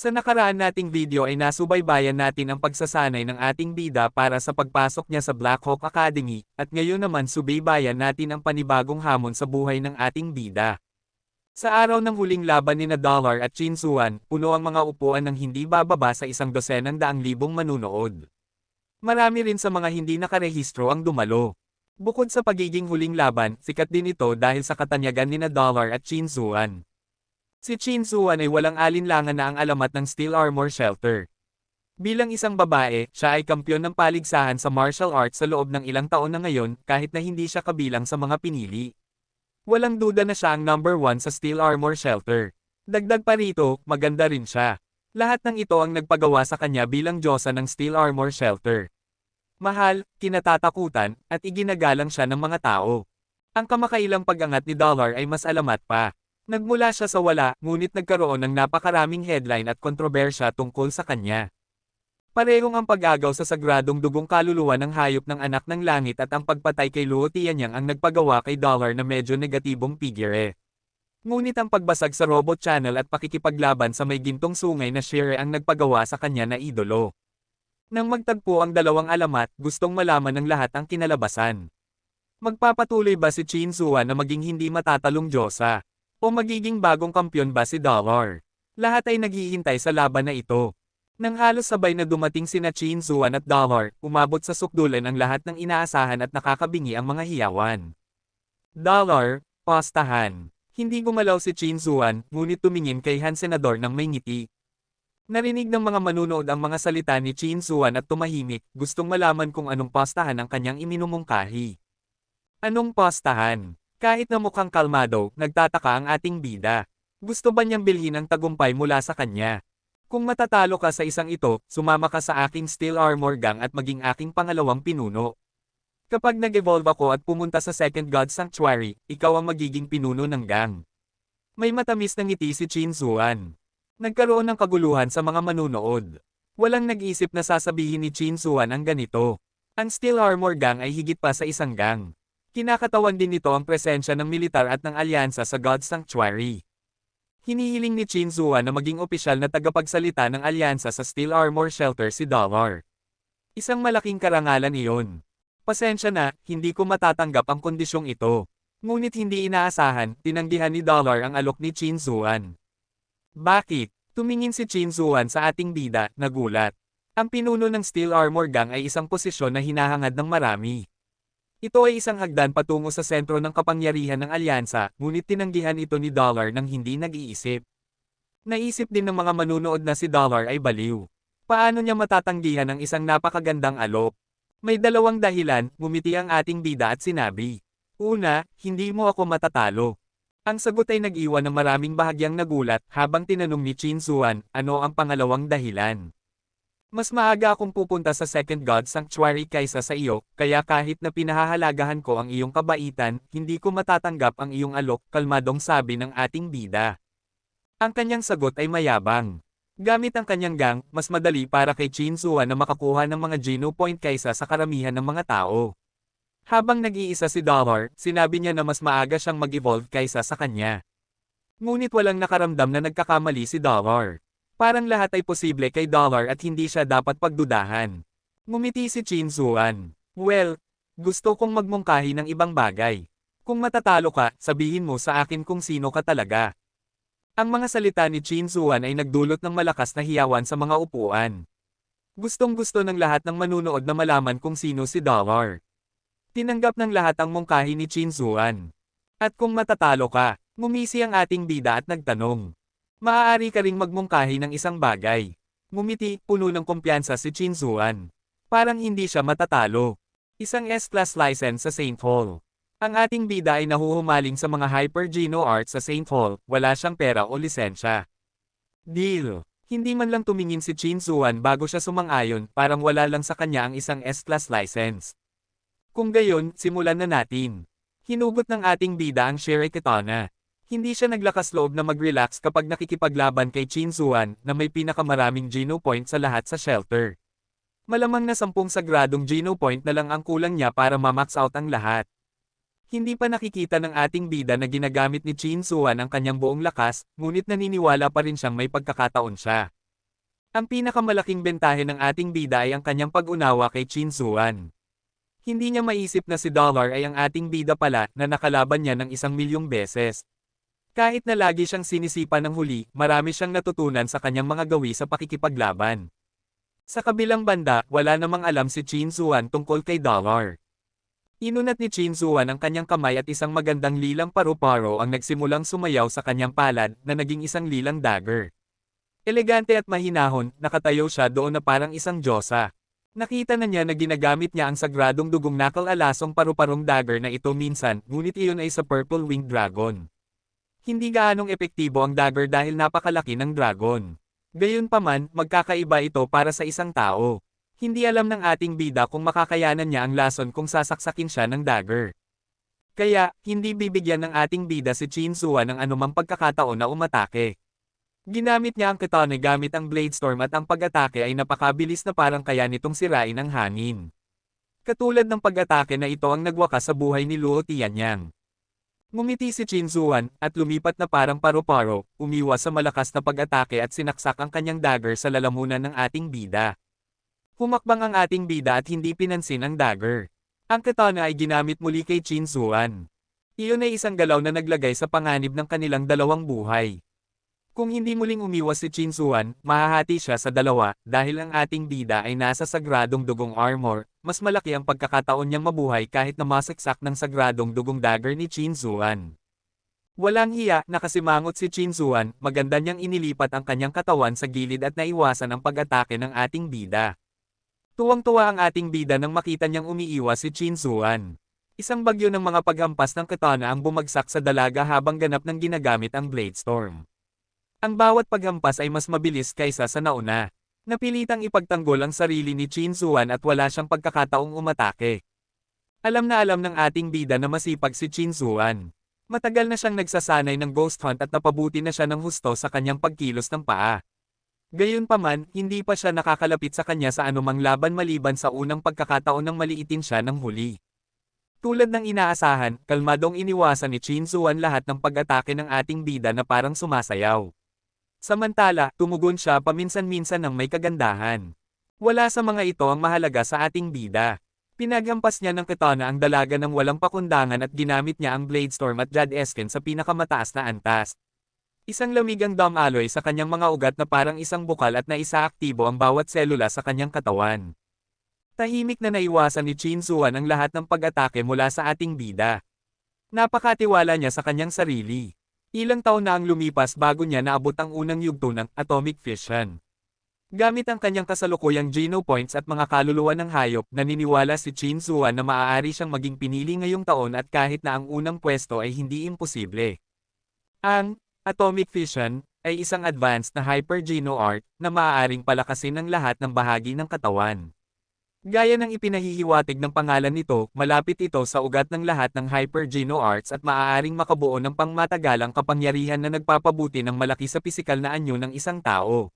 Sa nakaraan nating video ay nasubaybayan natin ang pagsasanay ng ating bida para sa pagpasok niya sa Blackhawk Academy, at ngayon naman subaybayan natin ang panibagong hamon sa buhay ng ating bida. Sa araw ng huling laban ni Dollar at Chinsuan, puno ang mga upuan ng hindi bababa sa 100,000 manunood. Marami rin sa mga hindi nakarehistro ang dumalo. Bukod sa pagiging huling laban, sikat din ito dahil sa katanyagan ni Dollar at Chinsuan. Si Chinsuan ay walang alinlangan na ang alamat ng Steel Armor Shelter. Bilang isang babae, siya ay kampyon ng paligsahan sa martial arts sa loob ng ilang taon na ngayon kahit na hindi siya kabilang sa mga pinili. Walang duda na siya ang number 1 sa Steel Armor Shelter. Dagdag pa rito, maganda rin siya. Lahat ng ito ang nagpagawa sa kanya bilang diyosa ng Steel Armor Shelter. Mahal, kinatatakutan, at iginagalang siya ng mga tao. Ang kamakailang pag-angat ni Dollar ay mas alamat pa. Nagmula siya sa wala, ngunit nagkaroon ng napakaraming headline at kontrobersya tungkol sa kanya. Parehong ang pag-agaw sa sagradong dugong kaluluwa ng hayop ng anak ng langit at ang pagpatay kay Luo Tianyang ang nagpagawa kay Dollar na medyo negatibong figure. Ngunit ang pagbasag sa robot channel at pakikipaglaban sa may gintong sungay na Shire ang nagpagawa sa kanya na idolo. Nang magtagpo ang dalawang alamat, gustong malaman ng lahat ang kinalabasan. Magpapatuloy ba si Chinsuan na maging hindi matatalong diyosa? O magiging bagong kampyon ba si Dollar? Lahat ay naghihintay sa laban na ito. Nang halos sabay na dumating sina Chinsuan at Dollar, umabot sa sukdulan ang lahat ng inaasahan at nakakabingi ang mga hiyawan. Dollar, pastahan. Hindi gumalaw si Chinsuan, ngunit tumingin kay Han Senador ng may ngiti. Narinig ng mga manunood ang mga salita ni Chinsuan at tumahimik, gustong malaman kung anong pastahan ang kanyang iminumungkahi. Anong pastahan? Kahit na mukhang kalmado, nagtataka ang ating bida. Gusto ba niyang bilhin ang tagumpay mula sa kanya? Kung matatalo ka sa isang ito, sumama ka sa aking Steel Armor Gang at maging aking pangalawang pinuno. Kapag nag-evolve ako at pumunta sa Second God Sanctuary, ikaw ang magiging pinuno ng gang. May matamis na ngiti si Chinsuan. Nagkaroon ng kaguluhan sa mga manunood. Walang nag-isip na sasabihin ni Chinsuan ang ganito. Ang Steel Armor Gang ay higit pa sa isang gang. Kinakatawan din nito ang presensya ng militar at ng alyansa sa God Sanctuary. Hinihiling ni Chinsuan na maging opisyal na tagapagsalita ng alyansa sa Steel Armor Shelter si Dollar. Isang malaking karangalan iyon. Pasensya na, hindi ko matatanggap ang kondisyong ito. Ngunit hindi inaasahan, tinanggihan ni Dollar ang alok ni Chinsuan. Bakit? Tumingin si Chinsuan sa ating bida, nagulat. Ang pinuno ng Steel Armor Gang ay isang posisyon na hinahangad ng marami. Ito ay isang hagdan patungo sa sentro ng kapangyarihan ng alyansa, ngunit tinanggihan ito ni Dollar nang hindi nag-iisip. Naisip din ng mga manunood na si Dollar ay baliw. Paano niya matatanggihan ang isang napakagandang alok? May dalawang dahilan, ngumiti ang ating bida at sinabi. Una, hindi mo ako matatalo. Ang sagot ay nag-iwan ng maraming bahagyang nagulat habang tinanong ni Chinsuan, ano ang pangalawang dahilan? Mas maaga akong pupunta sa Second God Sanctuary kaysa sa iyo, kaya kahit na pinahahalagahan ko ang iyong kabaitan, hindi ko matatanggap ang iyong alok, kalmadong sabi ng ating bida. Ang kanyang sagot ay mayabang. Gamit ang kanyang gang, mas madali para kay Chinsuan na makakuha ng mga Geno Point kaysa sa karamihan ng mga tao. Habang nag-iisa si Dollar, sinabi niya na mas maaga siyang mag-evolve kaysa sa kanya. Ngunit walang nakaramdam na nagkakamali si Dollar. Parang lahat ay posible kay Dollar at hindi siya dapat pagdudahan. Ngumiti si Chinsuan. Well, gusto kong magmungkahi ng ibang bagay. Kung matatalo ka, sabihin mo sa akin kung sino ka talaga. Ang mga salita ni Chinsuan ay nagdulot ng malakas na hiyawan sa mga upuan. Gustong-gusto ng lahat ng manunood na malaman kung sino si Dollar. Tinanggap ng lahat ang mungkahi ni Chinsuan. At kung matatalo ka, ngumisi ang ating bida at nagtanong. Maaari ka ring magmungkahi ng isang bagay. Ngumiti, puno ng kumpiyansa si Chinsuan. Parang hindi siya matatalo. Isang S-Class license sa St. Paul. Ang ating bida ay nahuhumaling sa mga Hyper Geno Arts sa St. Paul, wala siyang pera o lisensya. Deal. Hindi man lang tumingin si Chinsuan bago siya sumang-ayon, parang wala lang sa kanya ang isang S-Class license. Kung gayon, simulan na natin. Hinugot ng ating bida ang Shire Kitana. Hindi siya naglakas loob na mag-relax kapag nakikipaglaban kay Chinsuan na may pinakamaraming Geno Point sa lahat sa shelter. Malamang na 10 sagradong Geno Point na lang ang kulang niya para ma-max out ang lahat. Hindi pa nakikita ng ating bida na ginagamit ni Chinsuan ang kanyang buong lakas, ngunit naniniwala pa rin siyang may pagkakataon siya. Ang pinakamalaking bentahe ng ating bida ay ang kanyang pag-unawa kay Chin Zuan. Hindi niya maisip na si Dollar ay ang ating bida pala na nakalaban niya ng 1,000,000 beses. Kahit na lagi siyang sinisipa ng huli, marami siyang natutunan sa kanyang mga gawi sa pakikipaglaban. Sa kabilang banda, wala namang alam si Chin Zuan tungkol kay Dollar. Inunat ni Chin Zuan ang kanyang kamay at isang magandang lilang paru-paro ang nagsimulang sumayaw sa kanyang palad na naging isang lilang dagger. Elegante at mahinahon, nakatayo siya doon na parang isang diyosa. Nakita na niya na ginagamit niya ang sagradong dugong nakal-alasong paru-parong dagger na ito minsan, ngunit iyon ay sa Purple Winged Dragon. Hindi gaanong epektibo ang dagger dahil napakalaki ng dragon. Gayunpaman, magkakaiba ito para sa isang tao. Hindi alam ng ating bida kung makakayanan niya ang lason kung sasaksakin siya ng dagger. Kaya, hindi bibigyan ng ating bida si Chin Zuan ng anumang pagkakataon na umatake. Ginamit niya ang katana gamit ang Blade Storm at ang pag-atake ay napakabilis na parang kaya nitong sirain ang hangin. Katulad ng pag-atake na ito ang nagwakas sa buhay ni Luo Tianyang. Ngumiti si Chin Zuan, at lumipat na parang paru-paro, umiwas sa malakas na pag-atake at sinaksak ang kanyang dagger sa lalamunan ng ating bida. Humakbang ang ating bida at hindi pinansin ang dagger. Ang katana ay ginamit muli kay Chin Zuan. Iyon ay isang galaw na naglagay sa panganib ng kanilang dalawang buhay. Kung hindi muling umiwas si Chin Zuan, mahahati siya sa dalawa, dahil ang ating bida ay nasa sagradong dugong armor, mas malaki ang pagkakataon niyang mabuhay kahit na masaksak ng sagradong dugong dagger ni Chin Zuan. Walang hiya, nakasimangot si Chin Zuan, maganda niyang inilipat ang kanyang katawan sa gilid at naiwasan ang pag-atake ng ating bida. Tuwang-tuwa ang ating bida nang makita niyang umiiwas si Chin Zuan. Isang bagyo ng mga paghampas ng katana ang bumagsak sa dalaga habang ganap ng ginagamit ang Blade Storm. Ang bawat paghampas ay mas mabilis kaysa sa nauna. Napilitang ipagtanggol ang sarili ni Chin Zuan at wala siyang pagkakataong umatake. Alam na alam ng ating bida na masipag si Chin Zuan. Matagal na siyang nagsasanay ng ghost hunt at napabuti na siya ng husto sa kanyang pagkilos ng paa. Gayunpaman, hindi pa siya nakakalapit sa kanya sa anumang laban maliban sa unang pagkakataon nang maliitin siya ng huli. Tulad ng inaasahan, kalmadong iniwasan ni Chin Zuan lahat ng pag-atake ng ating bida na parang sumasayaw. Samantala, tumugon siya paminsan-minsan ng may kagandahan. Wala sa mga ito ang mahalaga sa ating bida. Pinaghampas niya ng katana ang dalaga ng walang pakundangan at ginamit niya ang Blade Storm at Jad Esken sa pinakamataas na antas. Isang lamig ang Dam Alloy sa kanyang mga ugat na parang isang bukal at naisaaktibo ang bawat selula sa kanyang katawan. Tahimik na naiwasan ni Chin Zuan ang lahat ng pag-atake mula sa ating bida. Napakatiwala niya sa kanyang sarili. Ilang taon na ang lumipas bago niya naabot ang unang yugto ng atomic fission. Gamit ang kanyang kasalukuyang Geno points at mga kaluluwa ng hayop, naniniwala si Chin Zuan na maaari siyang maging pinili ngayong taon at kahit na ang unang pwesto ay hindi imposible. Ang atomic fission ay isang advanced na hyper Geno art na maaaring palakasin ang lahat ng bahagi ng katawan. Gaya ng ipinahihiwatig ng pangalan nito, malapit ito sa ugat ng lahat ng Hyper Geno Arts at maaaring makabuo ng pangmatagalang kapangyarihan na nagpapabuti ng malaki sa pisikal na anyo ng isang tao.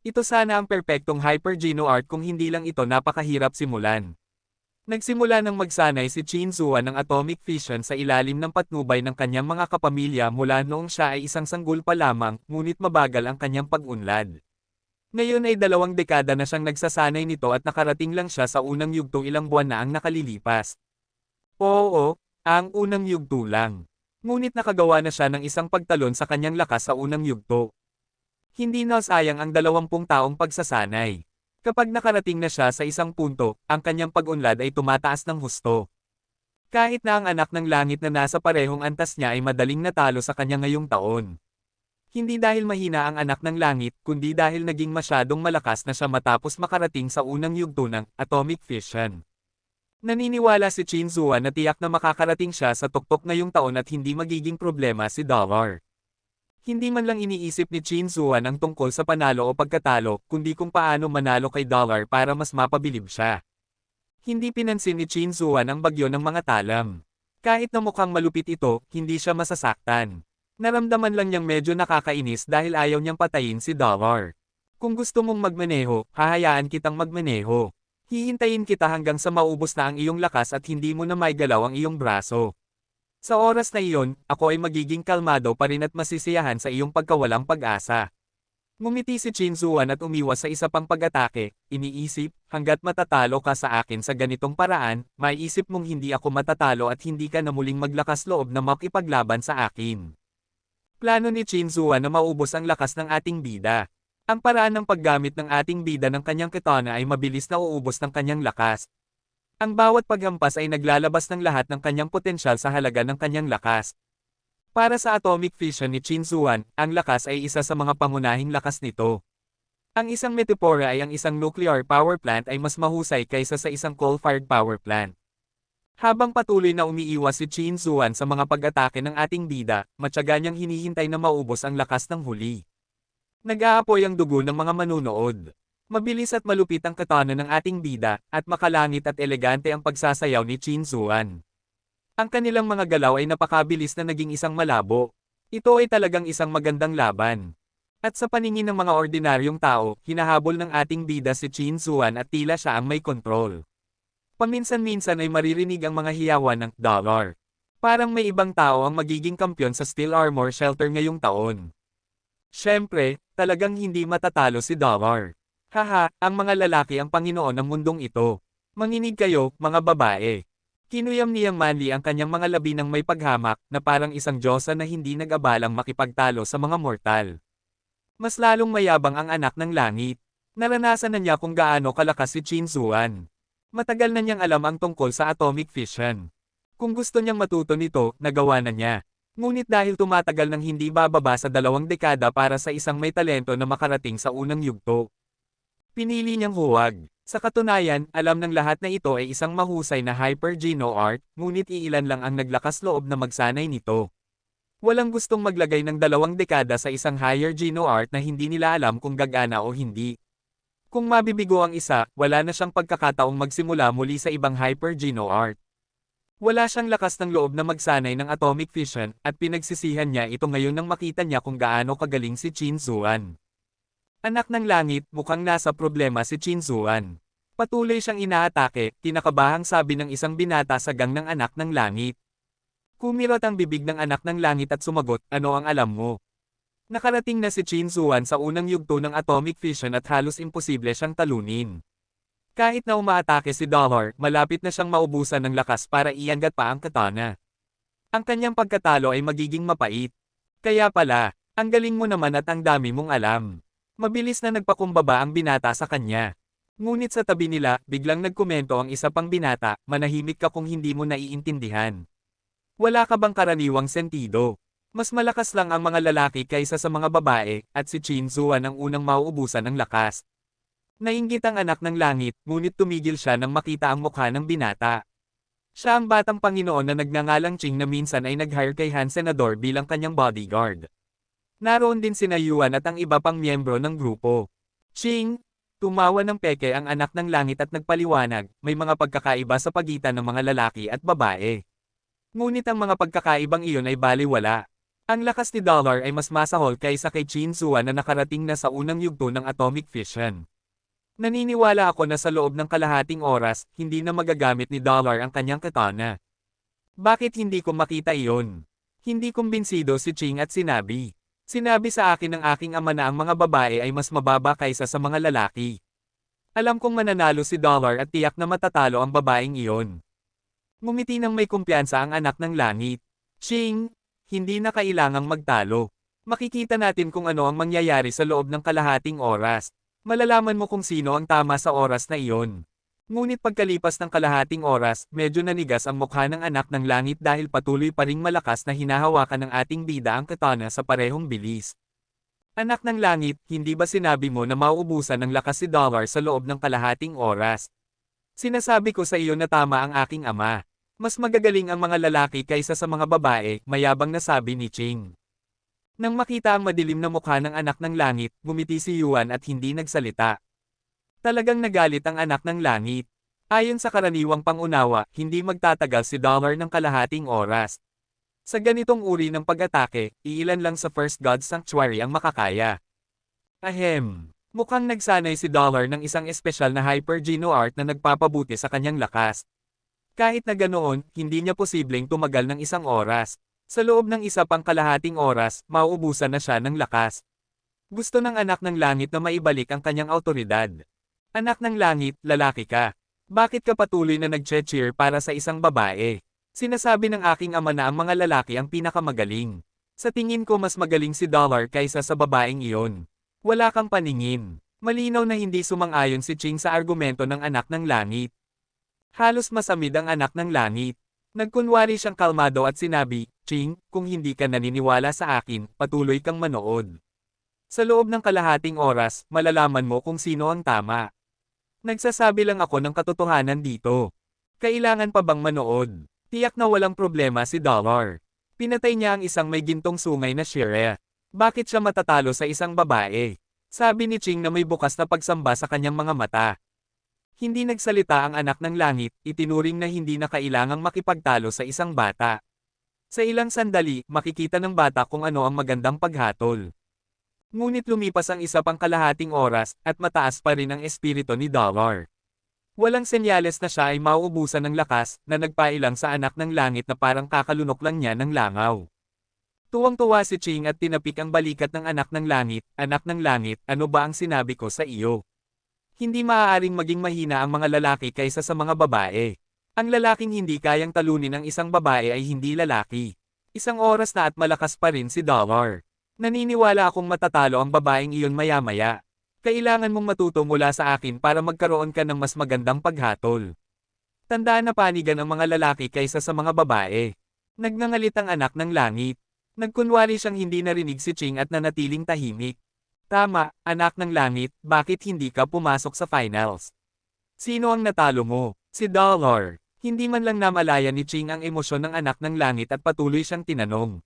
Ito sana ang perpektong Hyper Geno Art kung hindi lang ito napakahirap simulan. Nagsimula ng magsanay si Chin Zuan ng atomic fission sa ilalim ng patnubay ng kanyang mga kapamilya mula noong siya ay isang sanggol pa lamang, ngunit mabagal ang kanyang pag-unlad. Ngayon ay 2 dekada na siyang nagsasanay nito at nakarating lang siya sa unang yugto ilang buwan na ang nakalilipas. Oo, ang unang yugto lang. Ngunit nakagawa na siya ng isang pagtalon sa kanyang lakas sa unang yugto. Hindi na sayang ang 20 taong pagsasanay. Kapag nakarating na siya sa isang punto, ang kanyang pag-unlad ay tumataas ng husto. Kahit na ang anak ng langit na nasa parehong antas niya ay madaling natalo sa kanya ngayong taon. Hindi dahil mahina ang anak ng langit, kundi dahil naging masyadong malakas na siya matapos makarating sa unang yugto ng atomic fission. Naniniwala si Chin Zuan na tiyak na makakarating siya sa tuktok ngayong taon at hindi magiging problema si Dollar. Hindi man lang iniisip ni Chin Zuan ang tungkol sa panalo o pagkatalo, kundi kung paano manalo kay Dollar para mas mapabilib siya. Hindi pinansin ni Chin Zuan ang bagyo ng mga talam. Kahit na mukhang malupit ito, hindi siya masasaktan. Naramdaman lang niyang medyo nakakainis dahil ayaw niyang patayin si Dollar. Kung gusto mong magmaneho, hahayaan kitang magmaneho. Hihintayin kita hanggang sa maubos na ang iyong lakas at hindi mo na maigalaw ang iyong braso. Sa oras na iyon, ako ay magiging kalmado pa rin at masisiyahan sa iyong pagkawalang pag-asa. Ngumiti si Chin Zuan at umiwas sa isa pang pag-atake, iniisip, hanggat matatalo ka sa akin sa ganitong paraan, maiisip mong hindi ako matatalo at hindi ka na muling maglakas loob na makipaglaban sa akin. Plano ni Chin Zuan na maubos ang lakas ng ating bida. Ang paraan ng paggamit ng ating bida ng kanyang katana ay mabilis na uubos ng kanyang lakas. Ang bawat paghampas ay naglalabas ng lahat ng kanyang potensyal sa halaga ng kanyang lakas. Para sa atomic fission ni Chin Zuan, ang lakas ay isa sa mga pangunahing lakas nito. Ang isang metapora ay ang isang nuclear power plant ay mas mahusay kaysa sa isang coal-fired power plant. Habang patuloy na umiiwas si Chin Zuan sa mga pag-atake ng ating bida, matyaga niyang hinihintay na maubos ang lakas ng huli. Nag-aapoy ang dugo ng mga manunood. Mabilis at malupit ang katana ng ating bida, at makalangit at elegante ang pagsasayaw ni Chin Zuan. Ang kanilang mga galaw ay napakabilis na naging isang malabo. Ito ay talagang isang magandang laban. At sa paningin ng mga ordinaryong tao, hinahabol ng ating bida si Chin Zuan at tila siya ang may kontrol. Paminsan-minsan ay maririnig ang mga hiyawan ng dollar. Parang may ibang tao ang magiging kampyon sa Steel Armor Shelter ngayong taon. Siyempre, talagang hindi matatalo si Dollar. Haha, ang mga lalaki ang Panginoon ng mundong ito. Manginig kayo, mga babae. Kinuyam niyang Manly ang kanyang mga labi ng may paghamak, na parang isang diyosa na hindi nag-abalang makipagtalo sa mga mortal. Mas lalong mayabang ang anak ng langit. Naranasan na niya kung gaano kalakas si Chin Zuan. Matagal na niyang alam ang tungkol sa atomic fission. Kung gusto niyang matuto nito, nagawa na niya. Ngunit dahil tumatagal ng hindi bababa sa 2 dekada para sa isang may talento na makarating sa unang yugto, pinili niyang huwag. Sa katunayan, alam ng lahat na ito ay isang mahusay na Hyper-Geno art, ngunit iilan lang ang naglakas loob na magsanay nito. Walang gustong maglagay ng 2 dekada sa isang Higher-Geno art na hindi nila alam kung gagana o hindi. Kung mabibigo ang isa, wala na siyang pagkakataong magsimula muli sa ibang Hyper-Geno art. Wala siyang lakas ng loob na magsanay ng atomic fission, at pinagsisihan niya ito ngayon nang makita niya kung gaano kagaling si Chin Zuan. Anak ng langit, mukhang nasa problema si Chin Zuan. Patuloy siyang inaatake, kinakabahang sabi ng isang binata sa gang ng anak ng langit. Kumirot ang bibig ng anak ng langit at sumagot, ano ang alam mo? Nakarating na si Chin Zuan sa unang yugto ng atomic fission at halos imposible siyang talunin. Kahit na umaatake si Dollar, malapit na siyang maubusan ng lakas para iangat pa ang katana. Ang kanyang pagkatalo ay magiging mapait. Kaya pala, ang galing mo naman at ang dami mong alam. Mabilis na nagpakumbaba ang binata sa kanya. Ngunit sa tabi nila, biglang nagkomento ang isa pang binata, manahimik ka kung hindi mo naiintindihan. Wala ka bang karaniwang sentido? Mas malakas lang ang mga lalaki kaysa sa mga babae, at si Chin Zuan ang unang mauubusan ng lakas. Nainggit ang anak ng langit, ngunit tumigil siya nang makita ang mukha ng binata. Siya ang batang Panginoon na nagngangalang Ching na minsan ay nag-hire kay Han Senador bilang kanyang bodyguard. Naroon din sina Yuan at ang iba pang miyembro ng grupo. Ching! Tumawa ng peke ang anak ng langit at nagpaliwanag, may mga pagkakaiba sa pagitan ng mga lalaki at babae. Ngunit ang mga pagkakaibang iyon ay baliwala. Ang lakas ni Dollar ay mas masahol kaysa kay Chin Zuan na nakarating na sa unang yugto ng atomic fission. Naniniwala ako na sa loob ng kalahating oras, hindi na magagamit ni Dollar ang kanyang katana. Bakit hindi ko makita iyon? Hindi kumbinsido si Ching at sinabi. Sinabi sa akin ng aking ama na ang mga babae ay mas mababa kaysa sa mga lalaki. Alam kong mananalo si Dollar at tiyak na matatalo ang babaeng iyon. Ngumiti ng may kumpiyansa ang anak ng langit. Ching, hindi na kailangang magtalo. Makikita natin kung ano ang mangyayari sa loob ng kalahating oras. Malalaman mo kung sino ang tama sa oras na iyon. Ngunit pagkalipas ng kalahating oras, medyo nanigas ang mukha ng anak ng langit dahil patuloy pa ring malakas na hinahawakan ng ating bida ang katana sa parehong bilis. Anak ng langit, hindi ba sinabi mo na mauubusan ng lakas si Dollar sa loob ng kalahating oras? Sinasabi ko sa iyo na tama ang aking ama. Mas magagaling ang mga lalaki kaysa sa mga babae, mayabang na sabi ni Ching. Nang makita ang madilim na mukha ng anak ng langit, gumiti si Yuan at hindi nagsalita. Talagang nagalit ang anak ng langit. Ayon sa karaniwang pangunawa, hindi magtatagal si Dollar ng kalahating oras. Sa ganitong uri ng pag-atake, iilan lang sa First God Sanctuary ang makakaya. Ahem. Mukhang nagsanay si Dollar ng isang espesyal na Hyper-Geno art na nagpapabuti sa kanyang lakas. Kahit na ganoon, hindi niya posibleng tumagal ng 1 oras. Sa loob ng isa pang kalahating oras, mauubusan na siya ng lakas. Gusto ng anak ng langit na maibalik ang kanyang awtoridad. Anak ng langit, lalaki ka. Bakit ka patuloy na nag-cheer para sa isang babae? Sinasabi ng aking ama na ang mga lalaki ang pinakamagaling. Sa tingin ko mas magaling si Dollar kaysa sa babaeng iyon. Wala kang paningin. Malinaw na hindi sumang-ayon si Ching sa argumento ng anak ng langit. Halos masamid ang anak ng langit. Nagkunwari siyang kalmado at sinabi, Ching, kung hindi ka naniniwala sa akin, patuloy kang manood. Sa loob ng kalahating oras, malalaman mo kung sino ang tama. Nagsasabi lang ako ng katotohanan dito. Kailangan pa bang manood? Tiyak na walang problema si Dollar. Pinatay niya ang isang may gintong sungay na Shire. Bakit siya matatalo sa isang babae? Sabi ni Ching na may bukas na pagsamba sa kanyang mga mata. Hindi nagsalita ang anak ng langit, itinuring na hindi na kailangang makipagtalo sa isang bata. Sa ilang sandali, makikita ng bata kung ano ang magandang paghatol. Ngunit lumipas ang isa pang kalahating oras, at mataas pa rin ang espiritu ni Dollar. Walang senyales na siya ay mauubusan ng lakas, na nagpailang sa anak ng langit na parang kakalunok lang niya ng langaw. Tuwang-tuwa si Ching at tinapik ang balikat ng anak ng langit, anak ng langit, ano ba ang sinabi ko sa iyo? Hindi maaaring maging mahina ang mga lalaki kaysa sa mga babae. Ang lalaking hindi kayang talunin ang isang babae ay hindi lalaki. Isang oras na at malakas pa rin si Dollar. Naniniwala akong matatalo ang babaeng iyon maya-maya. Kailangan mong matuto mula sa akin para magkaroon ka ng mas magandang paghatol. Tandaan na panigan ang mga lalaki kaysa sa mga babae. Nagngangalit ang anak ng langit. Nagkunwari siyang hindi narinig si Ching at nanatiling tahimik. Tama, anak ng langit, bakit hindi ka pumasok sa finals? Sino ang natalo mo? Si Dollar. Hindi man lang namalaya ni Ching ang emosyon ng anak ng langit at patuloy siyang tinanong.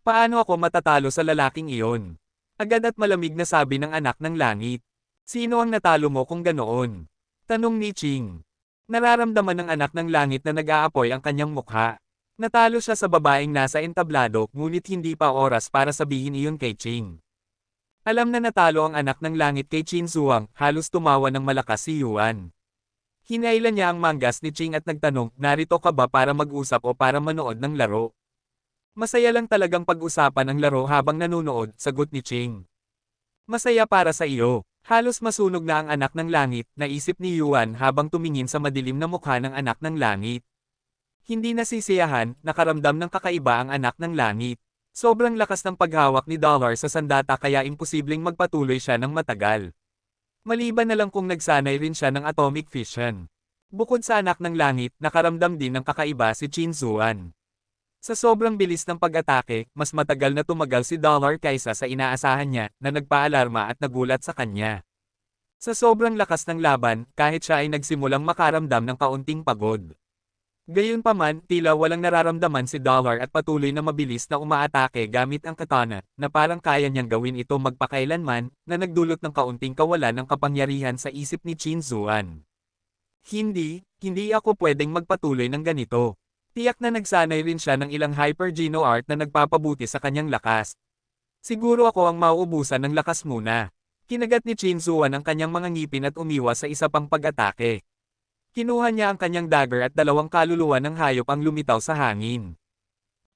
Paano ako matatalo sa lalaking iyon? Agad at malamig na sabi ng anak ng langit. Sino ang natalo mo kung ganoon? Tanong ni Ching. Nararamdaman ng anak ng langit na nag-aapoy ang kanyang mukha. Natalo siya sa babaeng nasa entablado ngunit hindi pa oras para sabihin iyon kay Ching. Alam na natalo ang anak ng langit kay Chin Zuang, halos tumawa ng malakas si Yuan. Hinailan niya ang manggas ni Ching at nagtanong, narito ka ba para mag-usap o para manood ng laro? Masaya lang talagang pag-usapan ang laro habang nanonood, sagot ni Ching. Masaya para sa iyo. Halos masunog na ang anak ng langit, naisip ni Yuan habang tumingin sa madilim na mukha ng anak ng langit. Hindi nasisiyahan, nakaramdam ng kakaiba ang anak ng langit. Sobrang lakas ng paghawak ni Dollar sa sandata kaya imposibleng magpatuloy siya ng matagal. Maliban na lang kung nagsanay rin siya ng atomic fission. Bukod sa anak ng langit, nakaramdam din ng kakaiba si Chin Zuan. Sa sobrang bilis ng pag-atake, mas matagal na tumagal si Dollar kaysa sa inaasahan niya, na nagpaalarma at nagulat sa kanya. Sa sobrang lakas ng laban, kahit siya ay nagsimulang makaramdam ng kaunting pagod. Gayunpaman, tila walang nararamdaman si Dollar at patuloy na mabilis na umaatake gamit ang katana, na parang kaya niyang gawin ito magpakailanman, na nagdulot ng kaunting kawalan ng kapangyarihan sa isip ni Chin Zuan. Hindi ako pwedeng magpatuloy ng ganito. Tiyak na nagsanay rin siya ng ilang hyper-geno art na nagpapabuti sa kanyang lakas. Siguro ako ang mauubusan ng lakas muna. Kinagat ni Chin Zuan ang kanyang mga ngipin at umiwas sa isa pang pag-atake. Kinuha niya ang kanyang dagger at dalawang kaluluwa ng hayop ang lumitaw sa hangin.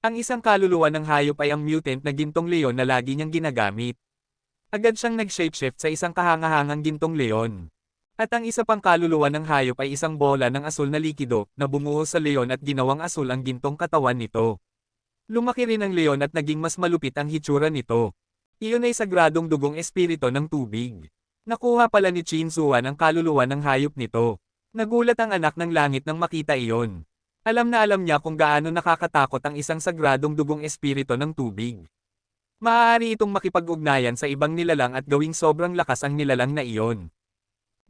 Ang isang kaluluwa ng hayop ay ang mutant na gintong leon na lagi niyang ginagamit. Agad siyang nag-shapeshift sa isang kahangahangang gintong leon. At ang isa pang kaluluwa ng hayop ay isang bola ng asul na likido, na bumuhos sa leon at ginawang asul ang gintong katawan nito. Lumaki rin ang leon at naging mas malupit ang hitsura nito. Iyon ay sagradong dugong espiritu ng tubig. Nakuha pala ni Chin Zuan ang kaluluwa ng hayop nito. Nagulat ang anak ng langit nang makita iyon. Alam na alam niya kung gaano nakakatakot ang isang sagradong dugong espiritu ng tubig. Maaari itong makipag-ugnayan sa ibang nilalang at gawing sobrang lakas ang nilalang na iyon.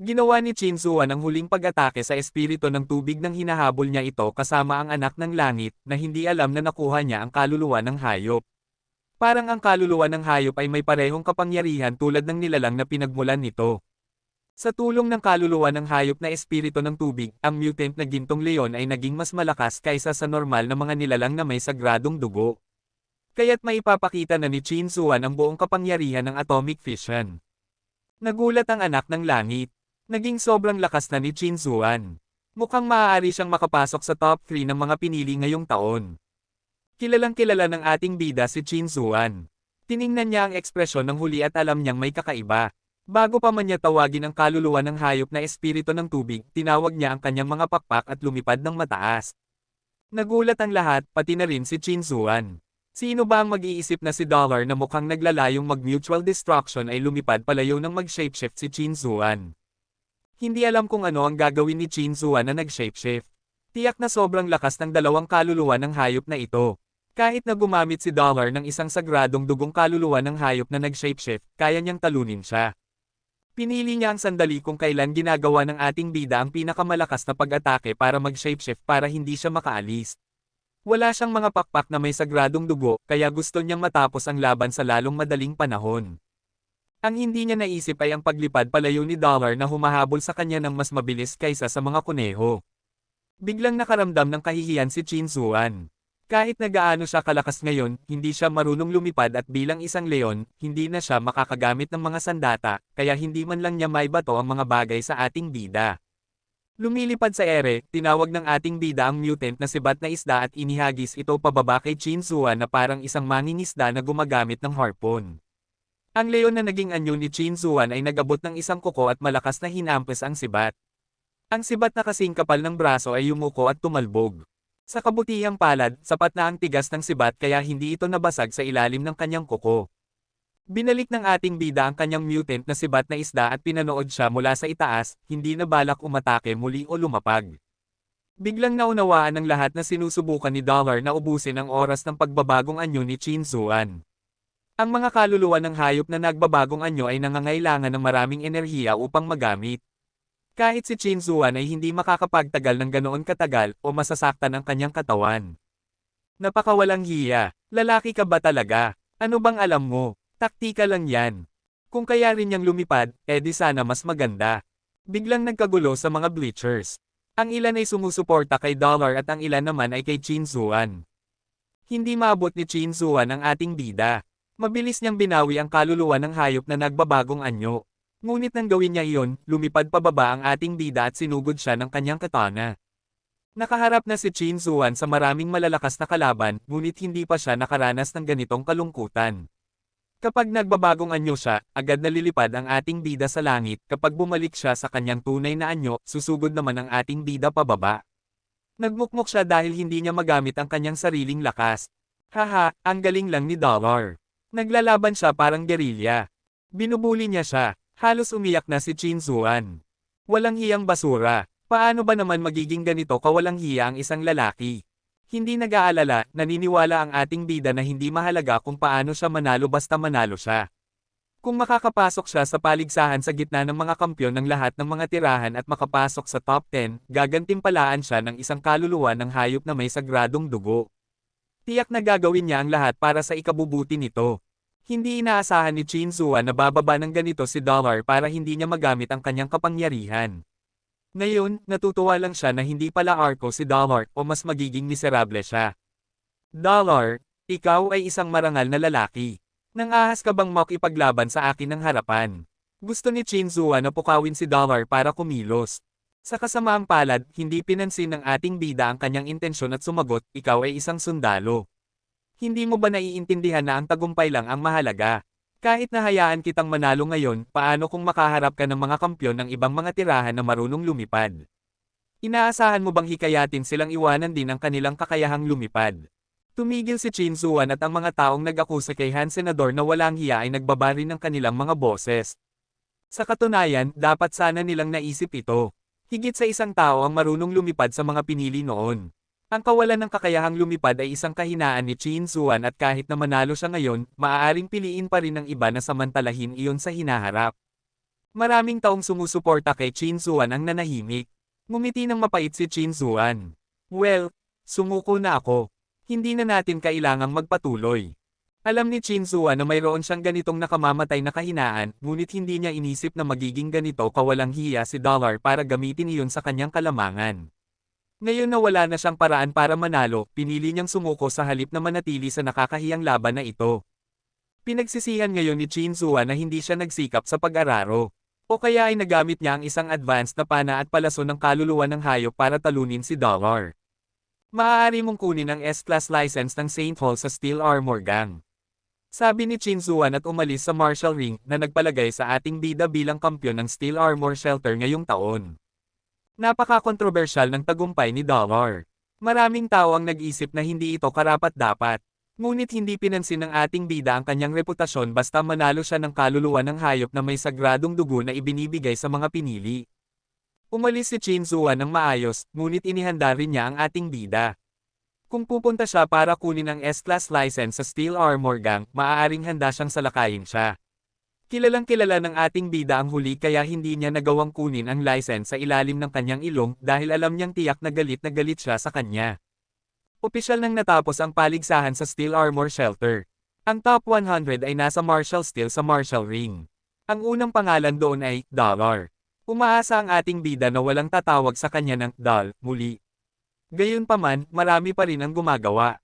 Ginawa ni Chin Zuan ang huling pag-atake sa espiritu ng tubig nang hinahabol niya ito kasama ang anak ng langit, na hindi alam na nakuha niya ang kaluluwa ng hayop. Parang ang kaluluwa ng hayop ay may parehong kapangyarihan tulad ng nilalang na pinagmulan nito. Sa tulong ng kaluluwa ng hayop na espiritu ng tubig, ang mutant na gintong leon ay naging mas malakas kaysa sa normal na mga nilalang na may sagradong dugo. Kaya't maipapakita na ni Chin Zuan ang buong kapangyarihan ng atomic fission. Nagulat ang anak ng langit. Naging sobrang lakas na ni Chin Zuan. Mukhang maaari siyang makapasok sa top 3 ng mga pinili ngayong taon. Kilalang kilala ng ating bida si Chin Zuan. Tiningnan niya ang ekspresyon ng huli at alam niyang may kakaiba. Bago pa man niya tawagin ang kaluluwa ng hayop na espiritu ng tubig, tinawag niya ang kanyang mga pakpak at lumipad ng mataas. Nagulat ang lahat, pati na rin si Chin Zuan. Sino ba ang mag-iisip na si Dollar na mukhang naglalayong mag-mutual destruction ay lumipad palayo ng mag-shapeshift si Chin Zuan? Hindi alam kung ano ang gagawin ni Chin Zuan na nag-shapeshift. Tiyak na sobrang lakas ng dalawang kaluluwa ng hayop na ito. Kahit na gumamit si Dollar ng isang sagradong dugong kaluluwa ng hayop na nag-shapeshift, kaya niyang talunin siya. Pinili niya ang sandali kung kailan ginagawa ng ating bida ang pinakamalakas na pag-atake para mag-shapeshift para hindi siya makaalis. Wala siyang mga pakpak na may sagradong dugo, kaya gusto niyang matapos ang laban sa lalong madaling panahon. Ang hindi niya naisip ay ang paglipad palayo ni Dollar na humahabol sa kanya ng mas mabilis kaysa sa mga kuneho. Biglang nakaramdam ng kahihiyan si Chin Zuan. Kahit na gaano siya kalakas ngayon, hindi siya marunong lumipad at bilang isang leon, hindi na siya makakagamit ng mga sandata, kaya hindi man lang niya maibato ang mga bagay sa ating bida. Lumilipad sa ere, tinawag ng ating bida ang mutant na sibat na isda at inihagis ito pababa kay Chin Zuan na parang isang mangingisda na gumagamit ng harpoon. Ang leon na naging anyo ni Chin Zuan ay nagabot ng isang kuko at malakas na hinampas ang sibat. Ang sibat na kasing kapal ng braso ay yumuko at tumalbog. Sa kabutihang palad, sapat na ang tigas ng sibat kaya hindi ito nabasag sa ilalim ng kanyang kuko. Binalik ng ating bida ang kanyang mutant na sibat na isda at pinanood siya mula sa itaas, hindi na balak umatake muli o lumapag. Biglang naunawaan ng lahat na sinusubukan ni Dollar na ubusin ang oras ng pagbabagong anyo ni Chin Zuan. Ang mga kaluluwa ng hayop na nagbabagong anyo ay nangangailangan ng maraming enerhiya upang magamit. Kahit si Chin Zuan ay hindi makakapagtagal ng ganoon katagal o masasaktan ang kanyang katawan. Napakawalang hiya. Lalaki ka ba talaga? Ano bang alam mo? Taktika lang yan. Kung kaya rin niyang lumipad, edi sana mas maganda. Biglang nagkagulo sa mga bleachers. Ang ilan ay sumusuporta kay Dollar at ang ilan naman ay kay Chin Zuan. Hindi maabot ni Chin Zuan ang ating bida. Mabilis niyang binawi ang kaluluwa ng hayop na nagbabagong anyo. Ngunit nang gawin niya iyon, lumipad pababa ang ating bida at sinugod siya ng kanyang katana. Nakaharap na si Chin Zuan sa maraming malalakas na kalaban, ngunit hindi pa siya nakaranas ng ganitong kalungkutan. Kapag nagbabagong anyo siya, agad nalilipad ang ating bida sa langit, kapag bumalik siya sa kanyang tunay na anyo, susugod naman ang ating bida pababa. Nagmukmok siya dahil hindi niya magamit ang kanyang sariling lakas. Haha, ang galing lang ni Dollar. Naglalaban siya parang gerilya. Binubuli niya siya. Halos umiyak na si Chin Zuan. Walang hiyang basura. Paano ba naman magiging ganito kawalang hiya ang isang lalaki? Hindi nag-aalala, naniniwala ang ating bida na hindi mahalaga kung paano siya manalo basta manalo siya. Kung makakapasok siya sa paligsahan sa gitna ng mga kampyon ng lahat ng mga tirahan at makapasok sa top 10, gagantimpalaan siya ng isang kaluluwa ng hayop na may sagradong dugo. Tiyak na gagawin niya ang lahat para sa ikabubuti nito. Hindi inaasahan ni Chin Zuan na bababa ng ganito si Dollar para hindi niya magamit ang kanyang kapangyarihan. Ngayon, natutuwa lang siya na hindi pala arko si Dollar o mas magiging miserable siya. Dollar, ikaw ay isang marangal na lalaki. Nang-ahas ka bang makipaglaban sa akin ng harapan? Gusto ni Chin Zuan na pukawin si Dollar para kumilos. Sa kasamaang palad, hindi pinansin ng ating bida ang kanyang intensyon at sumagot, ikaw ay isang sundalo. Hindi mo ba naiintindihan na ang tagumpay lang ang mahalaga? Kahit nahayaan kitang manalo ngayon, paano kung makaharap ka ng mga kampyon ng ibang mga tirahan na marunong lumipad? Inaasahan mo bang hikayatin silang iwanan din ang kanilang kakayahang lumipad? Tumigil si Chin Zuan at ang mga taong nag-akusa kay Han Senador na walang hiya ay nagbabari ng kanilang mga boses. Sa katunayan, dapat sana nilang naisip ito. Higit sa isang tao ang marunong lumipad sa mga pinili noon. Ang kawalan ng kakayahang lumipad ay isang kahinaan ni Chin Zuan at kahit na manalo siya ngayon, maaaring piliin pa rin ng iba na samantalahin iyon sa hinaharap. Maraming taong sumusuporta kay Chin Zuan ang nanahimik. Ngumiti ng mapait si Chin Zuan. Well, sumuko na ako. Hindi na natin kailangang magpatuloy. Alam ni Chin Zuan na mayroon siyang ganitong nakamamatay na kahinaan, ngunit hindi niya inisip na magiging ganito kawalang hiya si Dollar para gamitin iyon sa kanyang kalamangan. Ngayon na wala na siyang paraan para manalo, pinili niyang sumuko sa halip na manatili sa nakakahiyang laban na ito. Pinagsisihan ngayon ni Chin Zuan na hindi siya nagsikap sa pag-araro. O kaya ay nagamit niya ang isang advanced na pana at palaso ng kaluluwa ng hayop para talunin si Dollar. Maaari mong kunin ang S-Class license ng Saint Hall sa Steel Armor Gang. Sabi ni Chin Zuan at umalis sa martial ring na nagpalagay sa ating bida bilang kampyon ng Steel Armor Shelter ngayong taon. Napaka-kontrobersyal ng tagumpay ni Dollar. Maraming tao ang nag-isip na hindi ito karapat-dapat. Ngunit hindi pinansin ng ating bida ang kanyang reputasyon basta manalo siya ng kaluluwa ng hayop na may sagradong dugo na ibinibigay sa mga pinili. Umalis si Chin Zuan ng maayos, ngunit inihanda rin niya ang ating bida. Kung pupunta siya para kunin ang S-Class license sa Steel Armor Gang, maaaring handa siyang salakayin siya. Kilalang kilala ng ating bida ang huli kaya hindi niya nagawang kunin ang license sa ilalim ng kanyang ilong dahil alam niyang tiyak na galit siya sa kanya. Opisyal nang natapos ang paligsahan sa Steel Armor Shelter. Ang top 100 ay nasa Martial Steel sa Martial Ring. Ang unang pangalan doon ay Dollar. Umaasa ang ating bida na walang tatawag sa kanya ng Doll muli. Gayunpaman, marami pa rin ang gumagawa.